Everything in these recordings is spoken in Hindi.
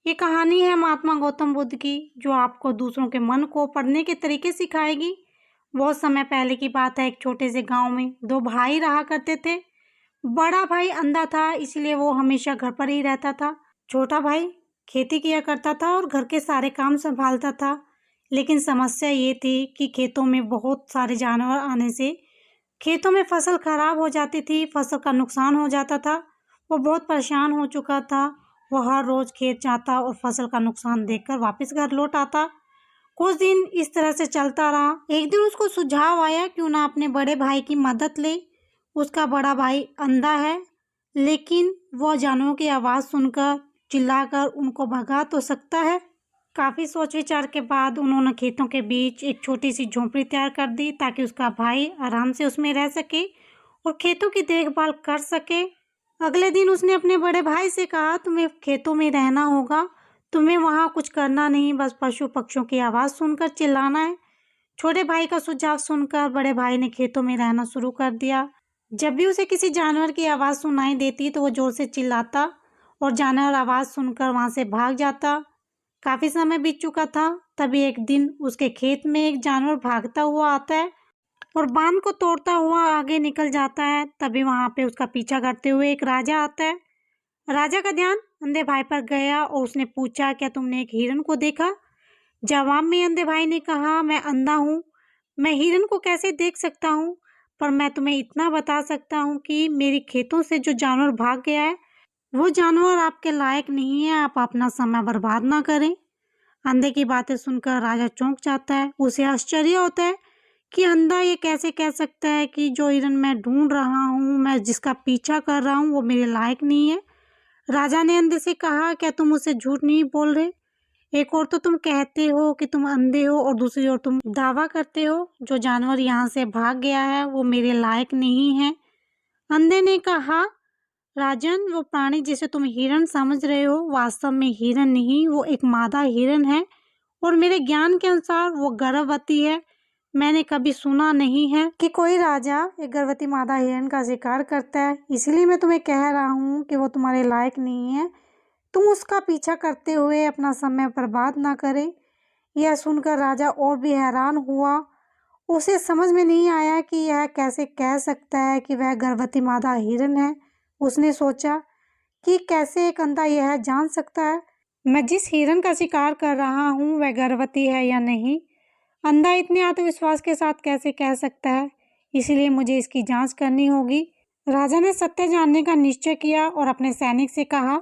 ये कहानी है महात्मा गौतम बुद्ध की, जो आपको दूसरों के मन को पढ़ने के तरीके सिखाएगी। बहुत समय पहले की बात है। एक छोटे से गांव में दो भाई रहा करते थे। बड़ा भाई अंधा था, इसलिए वो हमेशा घर पर ही रहता था। छोटा भाई खेती किया करता था और घर के सारे काम संभालता था। लेकिन समस्या ये थी कि खेतों में बहुत सारे जानवर आने से खेतों में फसल खराब हो जाती थी, फसल का नुकसान हो जाता था। वो बहुत परेशान हो चुका था। वो हर रोज खेत जाता और फसल का नुकसान देखकर वापस घर लौट आता। कुछ दिन इस तरह से चलता रहा। एक दिन उसको सुझाव आया, क्यों ना अपने बड़े भाई की मदद ले। उसका बड़ा भाई अंधा है, लेकिन वह जानवरों की आवाज़ सुनकर चिल्लाकर उनको भगा तो सकता है। काफ़ी सोच विचार के बाद उन्होंने खेतों के बीच एक छोटी सी झोंपड़ी तैयार कर दी, ताकि उसका भाई आराम से उसमें रह सके और खेतों की देखभाल कर सके। अगले दिन उसने अपने बड़े भाई से कहा, तुम्हें खेतों में रहना होगा, तुम्हें वहाँ कुछ करना नहीं, बस पशु पक्षियों की आवाज़ सुनकर चिल्लाना है। छोटे भाई का सुझाव सुनकर बड़े भाई ने खेतों में रहना शुरू कर दिया। जब भी उसे किसी जानवर की आवाज़ सुनाई देती तो वो जोर से चिल्लाता और जानवर आवाज़ सुनकर वहाँ से भाग जाता। काफ़ी समय बीत चुका था। तभी एक दिन उसके खेत में एक जानवर भागता हुआ आता है और बांध को तोड़ता हुआ आगे निकल जाता है। तभी वहाँ पे उसका पीछा करते हुए एक राजा आता है। राजा का ध्यान अंधे भाई पर गया और उसने पूछा, क्या तुमने एक हिरन को देखा? जवाब में अंधे भाई ने कहा, मैं अंधा हूँ, मैं हिरन को कैसे देख सकता हूँ, पर मैं तुम्हें इतना बता सकता हूँ कि मेरी खेतों से जो जानवर भाग गया है वो जानवर आपके लायक नहीं है, आप अपना समय बर्बाद ना करें। अंधे की बातें सुनकर राजा चौंक जाता है। उसे आश्चर्य होता है कि अंधा ये कैसे कह सकता है कि जो हिरन मैं ढूंढ रहा हूँ, मैं जिसका पीछा कर रहा हूँ, वो मेरे लायक नहीं है। राजा ने अंधे से कहा, क्या तुम मुझसे झूठ नहीं बोल रहे? एक और तो तुम कहते हो कि तुम अंधे हो और दूसरी ओर तुम दावा करते हो जो जानवर यहाँ से भाग गया है वो मेरे लायक नहीं है। अंधे ने कहा, राजन, वो प्राणी जिसे तुम हिरन समझ रहे हो वास्तव में हिरन नहीं, वो एक मादा हिरन है और मेरे ज्ञान के अनुसार वो गर्भवती है। मैंने कभी सुना नहीं है कि कोई राजा एक गर्भवती मादा हिरन का शिकार करता है, इसलिए मैं तुम्हें कह रहा हूँ कि वो तुम्हारे लायक नहीं है। तुम उसका पीछा करते हुए अपना समय बर्बाद ना करें। यह सुनकर राजा और भी हैरान हुआ। उसे समझ में नहीं आया कि यह कैसे कह सकता है कि वह गर्भवती मादा हिरन है। उसने सोचा कि कैसे एक अंधा यह जान सकता है मैं जिस हिरन का शिकार कर रहा हूँ वह गर्भवती है या नहीं। अंधा इतने आत्मविश्वास के साथ कैसे कह सकता है, इसलिए मुझे इसकी जांच करनी होगी। राजा ने सत्य जानने का निश्चय किया और अपने सैनिक से कहा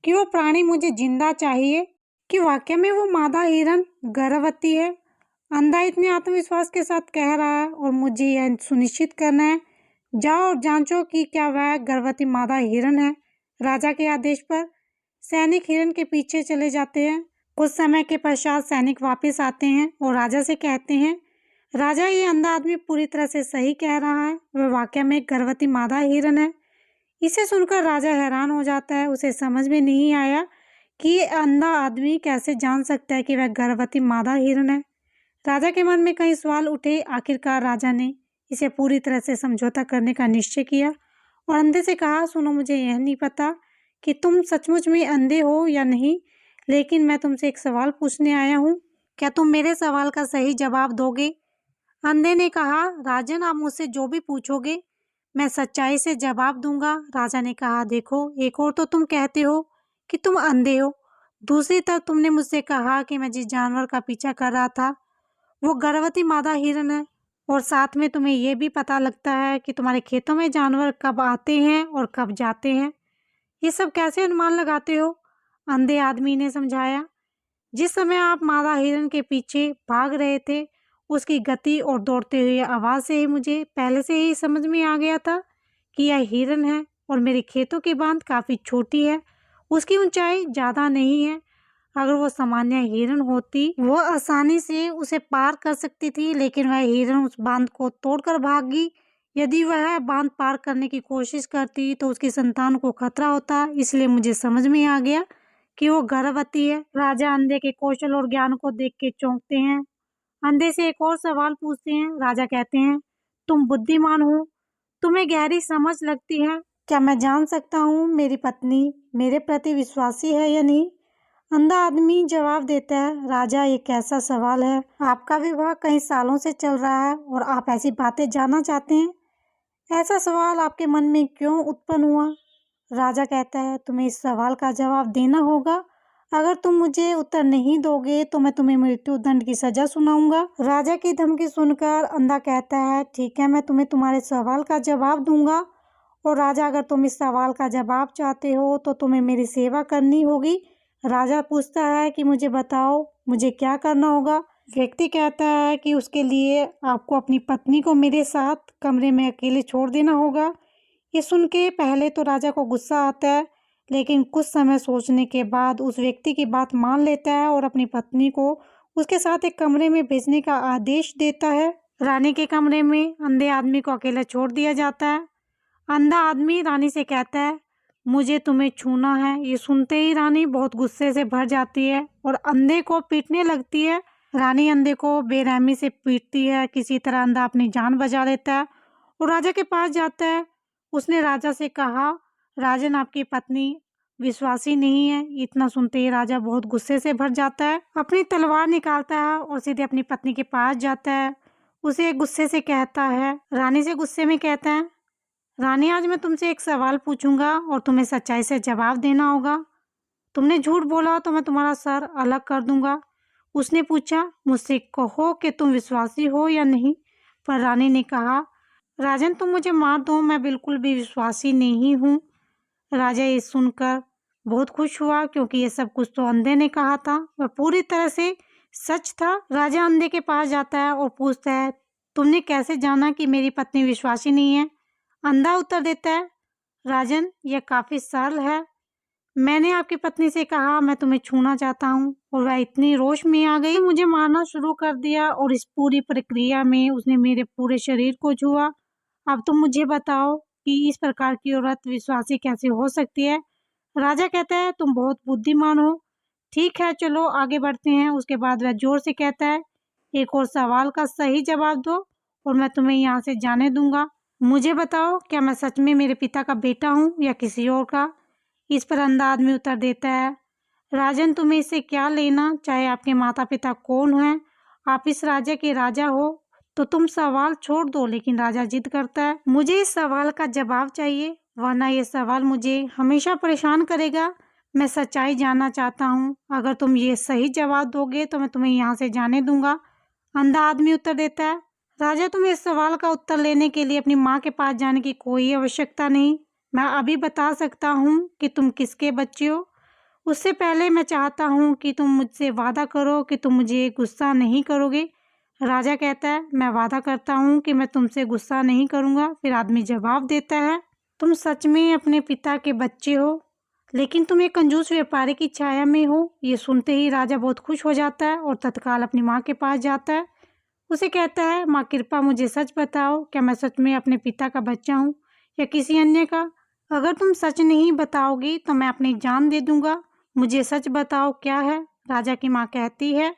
कि वो प्राणी मुझे जिंदा चाहिए, कि वाकई में वो मादा हिरन गर्भवती है। अंधा इतने आत्मविश्वास के साथ कह रहा है और मुझे यह सुनिश्चित करना है। जाओ और जांचो कि क्या वह गर्भवती मादा हिरन है। राजा के आदेश पर सैनिक हिरन के पीछे चले जाते हैं। कुछ समय के पश्चात सैनिक वापस आते हैं और राजा से कहते हैं, राजा, ये अंधा आदमी पूरी तरह से सही कह रहा है, वह वाकई में एक गर्भवती मादा हिरन है। इसे सुनकर राजा हैरान हो जाता है। उसे समझ में नहीं आया कि ये अंधा आदमी कैसे जान सकता है कि वह गर्भवती मादा हिरन है। राजा के मन में कई सवाल उठे। आखिरकार राजा ने इसे पूरी तरह से समझौता करने का निश्चय किया और अंधे से कहा, सुनो, मुझे यह नहीं पता कि तुम सचमुच में अंधे हो या नहीं, लेकिन मैं तुमसे एक सवाल पूछने आया हूँ। क्या तुम मेरे सवाल का सही जवाब दोगे? अंधे ने कहा, राजन, आप मुझसे जो भी पूछोगे मैं सच्चाई से जवाब दूंगा। राजा ने कहा, देखो, एक और तो तुम कहते हो कि तुम अंधे हो, दूसरी तरफ तुमने मुझसे कहा कि मैं जिस जानवर का पीछा कर रहा था वो गर्भवती मादा हिरन है, और साथ में तुम्हें यह भी पता लगता है कि तुम्हारे खेतों में जानवर कब आते हैं और कब जाते हैं। ये सब कैसे अनुमान लगाते हो? अंधे आदमी ने समझाया, जिस समय आप मादा हिरन के पीछे भाग रहे थे उसकी गति और दौड़ते हुए आवाज़ से ही मुझे पहले से ही समझ में आ गया था कि यह हिरन है और मेरे खेतों की बांध काफ़ी छोटी है, उसकी ऊंचाई ज़्यादा नहीं है। अगर वो सामान्य हिरन होती वो आसानी से उसे पार कर सकती थी, लेकिन वह हिरन उस बांध को तोड़कर भागी। यदि वह बांध पार करने की कोशिश करती तो उसकी संतान को खतरा होता, इसलिए मुझे समझ में आ गया कि वो गर्भवती है। राजा अंधे के कौशल और ज्ञान को देख के चौंकते हैं। अंधे से एक और सवाल पूछते हैं। राजा कहते हैं, तुम बुद्धिमान हो, तुम्हें गहरी समझ लगती है, क्या मैं जान सकता हूँ मेरी पत्नी मेरे प्रति विश्वासी है या नहीं? अंधा आदमी जवाब देता है, राजा ये कैसा सवाल है। आपका विवाह कई सालों से चल रहा है और आप ऐसी बातें जानना चाहते हैं। ऐसा सवाल आपके मन में क्यों उत्पन्न हुआ? राजा कहता है, तुम्हें इस सवाल का जवाब देना होगा। अगर तुम मुझे उत्तर नहीं दोगे तो मैं तुम्हें मृत्यु दंड की सजा सुनाऊंगा। राजा की धमकी सुनकर अंधा कहता है, ठीक है, मैं तुम्हें तुम्हारे सवाल का जवाब दूंगा। और राजा, अगर तुम इस सवाल का जवाब चाहते हो तो तुम्हें मेरी सेवा करनी होगी। राजा पूछता है कि मुझे बताओ, मुझे क्या करना होगा? व्यक्ति कहता है कि उसके लिए आपको अपनी पत्नी को मेरे साथ कमरे में अकेले छोड़ देना होगा। ये सुन के पहले तो राजा को गुस्सा आता है, लेकिन कुछ समय सोचने के बाद उस व्यक्ति की बात मान लेता है और अपनी पत्नी को उसके साथ एक कमरे में भेजने का आदेश देता है। रानी के कमरे में अंधे आदमी को अकेला छोड़ दिया जाता है। अंधा आदमी रानी से कहता है, मुझे तुम्हें छूना है। ये सुनते ही रानी बहुत गुस्से से भर जाती है और अंधे को पीटने लगती है। रानी अंधे को बेरहमी से पीटती है। किसी तरह अंधा अपनी जान बचा लेता है और राजा के पास जाता है। उसने राजा से कहा, राजन, आपकी पत्नी विश्वासी नहीं है। इतना सुनते ही राजा बहुत गुस्से से भर जाता है। अपनी तलवार निकालता है और सीधे अपनी पत्नी के पास जाता है। उसे गुस्से से कहता है, रानी से गुस्से में कहता है, रानी, आज मैं तुमसे एक सवाल पूछूंगा और तुम्हें सच्चाई से जवाब देना होगा। तुमने झूठ बोला तो मैं तुम्हारा सर अलग कर दूंगा। उसने पूछा, मुझसे कहो कि तुम विश्वासी हो या नहीं। पर रानी ने कहा, राजन, तुम मुझे मार दो, मैं बिल्कुल भी विश्वासी नहीं हूँ। राजा ये सुनकर बहुत खुश हुआ, क्योंकि ये सब कुछ तो अंधे ने कहा था, वह पूरी तरह से सच था। राजा अंधे के पास जाता है और पूछता है, तुमने कैसे जाना कि मेरी पत्नी विश्वासी नहीं है? अंधा उत्तर देता है, राजन, यह काफी सरल है। मैंने आपकी पत्नी से कहा मैं तुम्हें छूना चाहता हूँ और वह इतनी रोष में आ गई, मुझे मारना शुरू कर दिया और इस पूरी प्रक्रिया में उसने मेरे पूरे शरीर को छुआ। अब तुम मुझे बताओ कि इस प्रकार की औरत विश्वासी कैसे हो सकती है? राजा कहता है, तुम बहुत बुद्धिमान हो। ठीक है, चलो आगे बढ़ते हैं। उसके बाद वह जोर से कहता है, एक और सवाल का सही जवाब दो और मैं तुम्हें यहाँ से जाने दूंगा। मुझे बताओ, क्या मैं सच में मेरे पिता का बेटा हूँ या किसी और का? इस पर अंधा आदमी उत्तर देता है, राजन, तुम्हें इससे क्या लेना, चाहे आपके माता पिता कौन हैं। आप इस राज्य के राजा हो, तो तुम सवाल छोड़ दो। लेकिन राजा जिद करता है, मुझे इस सवाल का जवाब चाहिए, वरना ये सवाल मुझे हमेशा परेशान करेगा। मैं सच्चाई जानना चाहता हूँ। अगर तुम ये सही जवाब दोगे तो मैं तुम्हें यहाँ से जाने दूंगा। अंधा आदमी उत्तर देता है, राजा, तुम्हें इस सवाल का उत्तर लेने के लिए अपनी माँ के पास जाने की कोई आवश्यकता नहीं। मैं अभी बता सकता हूँ कि तुम किसके बच्चे हो। उससे पहले मैं चाहता हूँ कि तुम मुझसे वादा करो कि तुम मुझे गुस्सा नहीं करोगे। राजा कहता है, मैं वादा करता हूँ कि मैं तुमसे गुस्सा नहीं करूँगा। फिर आदमी जवाब देता है, तुम सच में अपने पिता के बच्चे हो, लेकिन तुम एक कंजूस व्यापारी की छाया में हो। ये सुनते ही राजा बहुत खुश हो जाता है और तत्काल अपनी माँ के पास जाता है। उसे कहता है, माँ, कृपा मुझे सच बताओ, क्या मैं सच में अपने पिता का बच्चा हूँ या किसी अन्य का? अगर तुम सच नहीं बताओगी तो मैं अपनी जान दे दूंगा। मुझे सच बताओ, क्या है? राजा की माँ कहती है,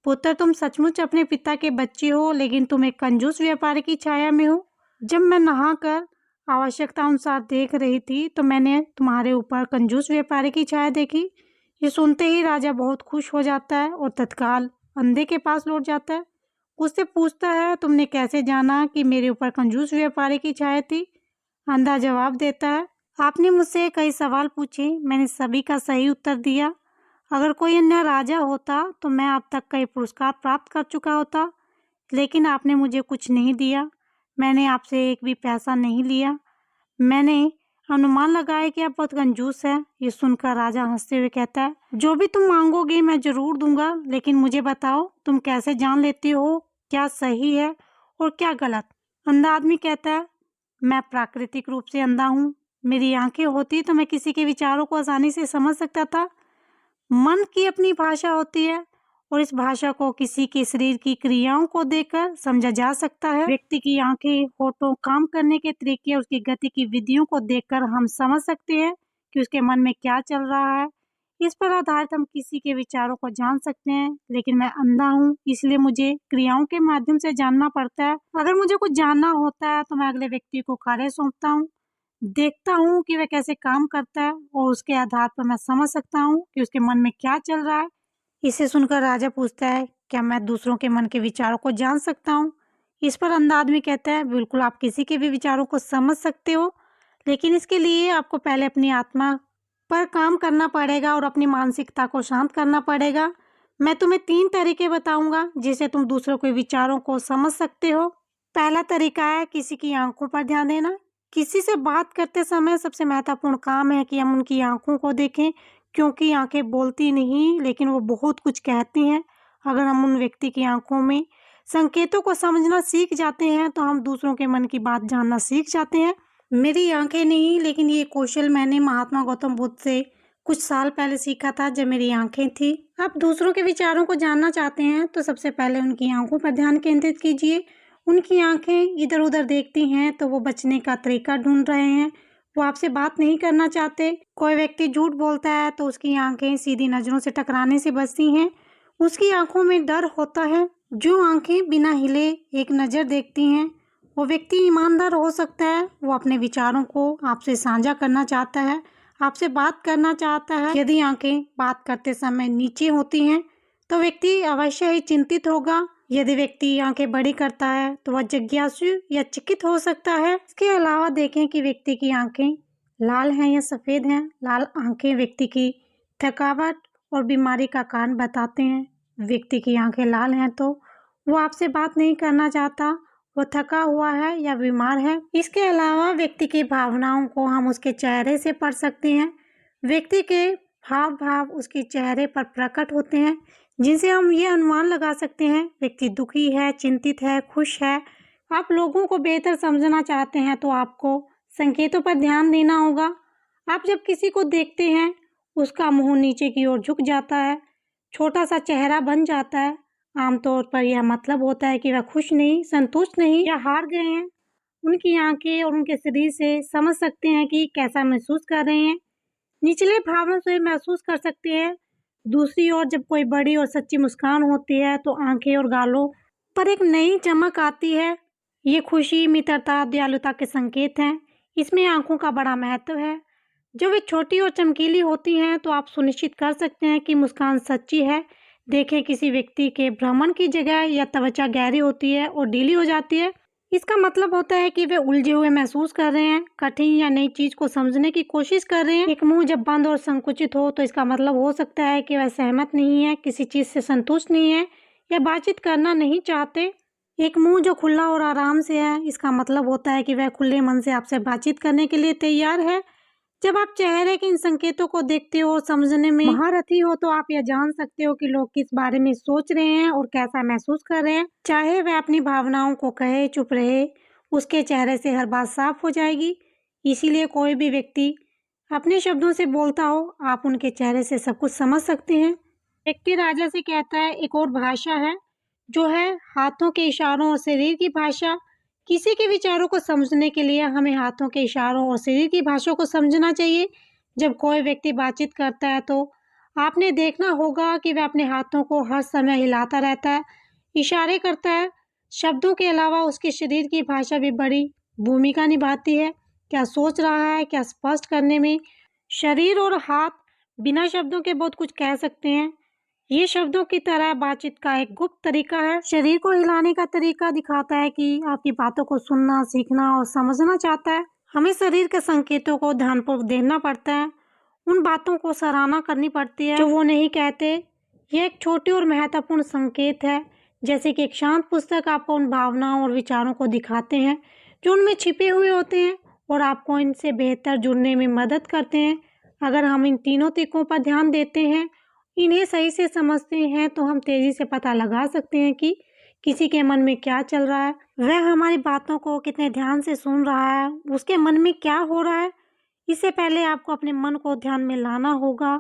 पुत्र, तुम सचमुच अपने पिता के बच्चे हो, लेकिन तुम एक कंजूस व्यापारी की छाया में हो। जब मैं नहाकर आवश्यकता अनुसार देख रही थी तो मैंने तुम्हारे ऊपर कंजूस व्यापारी की छाया देखी। ये सुनते ही राजा बहुत खुश हो जाता है और तत्काल अंधे के पास लौट जाता है। उससे पूछता है, तुमने कैसे जाना कि मेरे ऊपर कंजूस व्यापारी की छाया थी? अंधा जवाब देता है, आपने मुझसे कई सवाल पूछे, मैंने सभी का सही उत्तर दिया। अगर कोई अन्य राजा होता तो मैं अब तक कई पुरस्कार प्राप्त कर चुका होता, लेकिन आपने मुझे कुछ नहीं दिया। मैंने आपसे एक भी पैसा नहीं लिया। मैंने अनुमान लगाया कि आप बहुत कंजूस हैं। ये सुनकर राजा हंसते हुए कहता है, जो भी तुम मांगोगे मैं जरूर दूंगा, लेकिन मुझे बताओ, तुम कैसे जान लेती हो क्या सही है और क्या गलत? अंधा आदमी कहता है, मैं प्राकृतिक रूप से अंधा हूँ। मेरी आंखें होती तो मैं किसी के विचारों को आसानी से समझ सकता था। मन की अपनी भाषा होती है और इस भाषा को किसी के शरीर की क्रियाओं को देखकर समझा जा सकता है। व्यक्ति की आंखें, होठों, काम करने के तरीके और उसकी गति की विधियों को देखकर हम समझ सकते हैं कि उसके मन में क्या चल रहा है। इस पर आधारित हम किसी के विचारों को जान सकते हैं, लेकिन मैं अंधा हूँ, इसलिए मुझे क्रियाओं के माध्यम से जानना पड़ता है। अगर मुझे कुछ जानना होता है तो मैं अगले व्यक्ति को कार्य सौंपता हूँ। देखता हूँ कि वह कैसे काम करता है और उसके आधार पर मैं समझ सकता हूँ कि उसके मन में क्या चल रहा है। इसे सुनकर राजा पूछता है, क्या मैं दूसरों के मन के विचारों को जान सकता हूँ? इस पर अंधा आदमी कहता है, बिल्कुल आप किसी के भी विचारों को समझ सकते हो, लेकिन इसके लिए आपको पहले अपनी आत्मा पर काम करना पड़ेगा और अपनी मानसिकता को शांत करना पड़ेगा। मैं तुम्हें 3 तरीके बताऊंगा जिससे तुम दूसरों के विचारों को समझ सकते हो। पहला तरीका है किसी की आंखों पर ध्यान देना। किसी से बात करते समय सबसे महत्वपूर्ण काम है कि हम उनकी आंखों को देखें, क्योंकि आंखें बोलती नहीं लेकिन वो बहुत कुछ कहती हैं। अगर हम उन व्यक्ति की आंखों में संकेतों को समझना सीख जाते हैं तो हम दूसरों के मन की बात जानना सीख जाते हैं। मेरी आंखें नहीं, लेकिन ये कौशल मैंने महात्मा गौतम बुद्ध से कुछ साल पहले सीखा था जब मेरी आंखें थी। आप दूसरों के विचारों को जानना चाहते हैं तो सबसे पहले उनकी आंखों पर ध्यान केंद्रित कीजिए। उनकी आंखें इधर उधर देखती हैं तो वो बचने का तरीका ढूंढ रहे हैं, वो आपसे बात नहीं करना चाहते। कोई व्यक्ति झूठ बोलता है तो उसकी आंखें सीधी नजरों से टकराने से बचती हैं, उसकी आंखों में डर होता है। जो आंखें बिना हिले एक नज़र देखती हैं वो व्यक्ति ईमानदार हो सकता है, वो अपने विचारों को आपसे साझा करना चाहता है, आपसे बात करना चाहता है। यदि आंखें बात करते समय नीचे होती हैं तो व्यक्ति अवश्य ही चिंतित होगा। यदि व्यक्ति आंखें बड़ी करता है तो वह जिज्ञासु या चिकित हो सकता है। इसके अलावा देखें कि व्यक्ति की आंखें लाल हैं या सफ़ेद हैं। लाल आंखें व्यक्ति की थकावट और बीमारी का कारण बताते हैं। व्यक्ति की आंखें लाल हैं तो वो आपसे बात नहीं करना चाहता, वो थका हुआ है या बीमार है। इसके अलावा व्यक्ति की भावनाओं को हम उसके चेहरे से पढ़ सकते हैं। व्यक्ति के हाव भाव उसके चेहरे पर प्रकट होते हैं, जिनसे हम ये अनुमान लगा सकते हैं व्यक्ति दुखी है, चिंतित है, खुश है। आप लोगों को बेहतर समझना चाहते हैं तो आपको संकेतों पर ध्यान देना होगा। आप जब किसी को देखते हैं उसका मुंह नीचे की ओर झुक जाता है, छोटा सा चेहरा बन जाता है। आमतौर पर यह मतलब होता है कि वह खुश नहीं, संतुष्ट नहीं या हार गए हैं। उनकी आंखें और उनके शरीर से समझ सकते हैं कि कैसा महसूस कर रहे हैं। निचले भावों से महसूस कर सकते हैं। दूसरी ओर जब कोई बड़ी और सच्ची मुस्कान होती है तो आंखें और गालों पर एक नई चमक आती है। ये खुशी, मित्रता, दयालुता के संकेत हैं। इसमें आंखों का बड़ा महत्व है। जब वे छोटी और चमकीली होती हैं तो आप सुनिश्चित कर सकते हैं कि मुस्कान सच्ची है। देखें किसी व्यक्ति के भ्रमण की जगह या त्वचा गहरी होती है और ढीली हो जाती है, इसका मतलब होता है कि वे उलझे हुए महसूस कर रहे हैं, कठिन या नई चीज को समझने की कोशिश कर रहे हैं। एक मुंह जब बंद और संकुचित हो तो इसका मतलब हो सकता है कि वह सहमत नहीं है, किसी चीज से संतुष्ट नहीं है या बातचीत करना नहीं चाहते। एक मुंह जो खुला और आराम से है, इसका मतलब होता है कि वह खुले मन से आपसे बातचीत करने के लिए तैयार है। जब आप चेहरे के इन संकेतों को देखते हो और समझने में महारथी हो तो आप यह जान सकते हो कि लोग किस बारे में सोच रहे हैं और कैसा महसूस कर रहे हैं। चाहे वह अपनी भावनाओं को कहे, चुप रहे, उसके चेहरे से हर बात साफ हो जाएगी। इसीलिए कोई भी व्यक्ति अपने शब्दों से बोलता हो, आप उनके चेहरे से सब कुछ समझ सकते हैं। व्यक्ति राजा से कहता है, एक और भाषा है जो है हाथों के इशारों और शरीर की भाषा। किसी के विचारों को समझने के लिए हमें हाथों के इशारों और शरीर की भाषा को समझना चाहिए। जब कोई व्यक्ति बातचीत करता है तो आपने देखना होगा कि वह अपने हाथों को हर समय हिलाता रहता है, इशारे करता है। शब्दों के अलावा उसके शरीर की भाषा भी बड़ी भूमिका निभाती है। क्या सोच रहा है, क्या स्पष्ट करने में शरीर और हाथ बिना शब्दों के बहुत कुछ कह सकते हैं। ये शब्दों की तरह बातचीत का एक गुप्त तरीका है। शरीर को हिलाने का तरीका दिखाता है कि आपकी बातों को सुनना, सीखना और समझना चाहता है। हमें शरीर के संकेतों को ध्यानपूर्वक देखना पड़ता है, उन बातों को सराहना करनी पड़ती है जो वो नहीं कहते। यह एक छोटी और महत्वपूर्ण संकेत है, जैसे कि एक शांत पुस्तक आपको उन भावनाओं और विचारों को दिखाते हैं जो उनमें छिपे हुए होते हैं और आपको इनसे बेहतर जुड़ने में मदद करते हैं। अगर हम इन तीनों तरीकों पर ध्यान देते हैं, इन्हें सही से समझते हैं तो हम तेजी से पता लगा सकते हैं कि किसी के मन में क्या चल रहा है, वह हमारी बातों को कितने ध्यान से सुन रहा है, उसके मन में क्या हो रहा है। इससे पहले आपको अपने मन को ध्यान में लाना होगा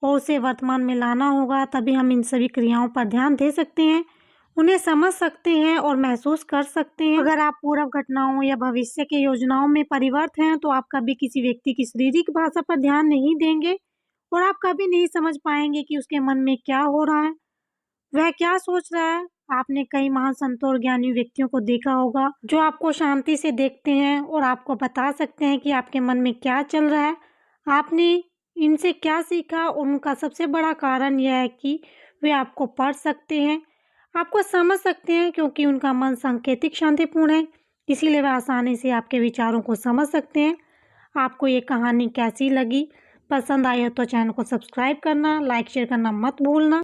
और उसे वर्तमान में लाना होगा, तभी हम इन सभी क्रियाओं पर ध्यान दे सकते हैं, उन्हें समझ सकते हैं और महसूस कर सकते हैं। अगर आप पूर्व घटनाओं या भविष्य के योजनाओं में परिवर्त हैं तो आप कभी किसी व्यक्ति की शारीरिक भाषा पर ध्यान नहीं देंगे और आप कभी नहीं समझ पाएंगे कि उसके मन में क्या हो रहा है, वह क्या सोच रहा है। आपने कई महान संतों और ज्ञानी व्यक्तियों को देखा होगा जो आपको शांति से देखते हैं और आपको बता सकते हैं कि आपके मन में क्या चल रहा है। आपने इनसे क्या सीखा? उनका सबसे बड़ा कारण यह है कि वे आपको पढ़ सकते हैं, आपको समझ सकते हैं क्योंकि उनका मन सांकेतिक शांतिपूर्ण है, इसीलिए वे आसानी से आपके विचारों को समझ सकते हैं। आपको ये कहानी कैसी लगी? पसंद आई हो तो चैनल को सब्सक्राइब करना, लाइक शेयर करना मत भूलना।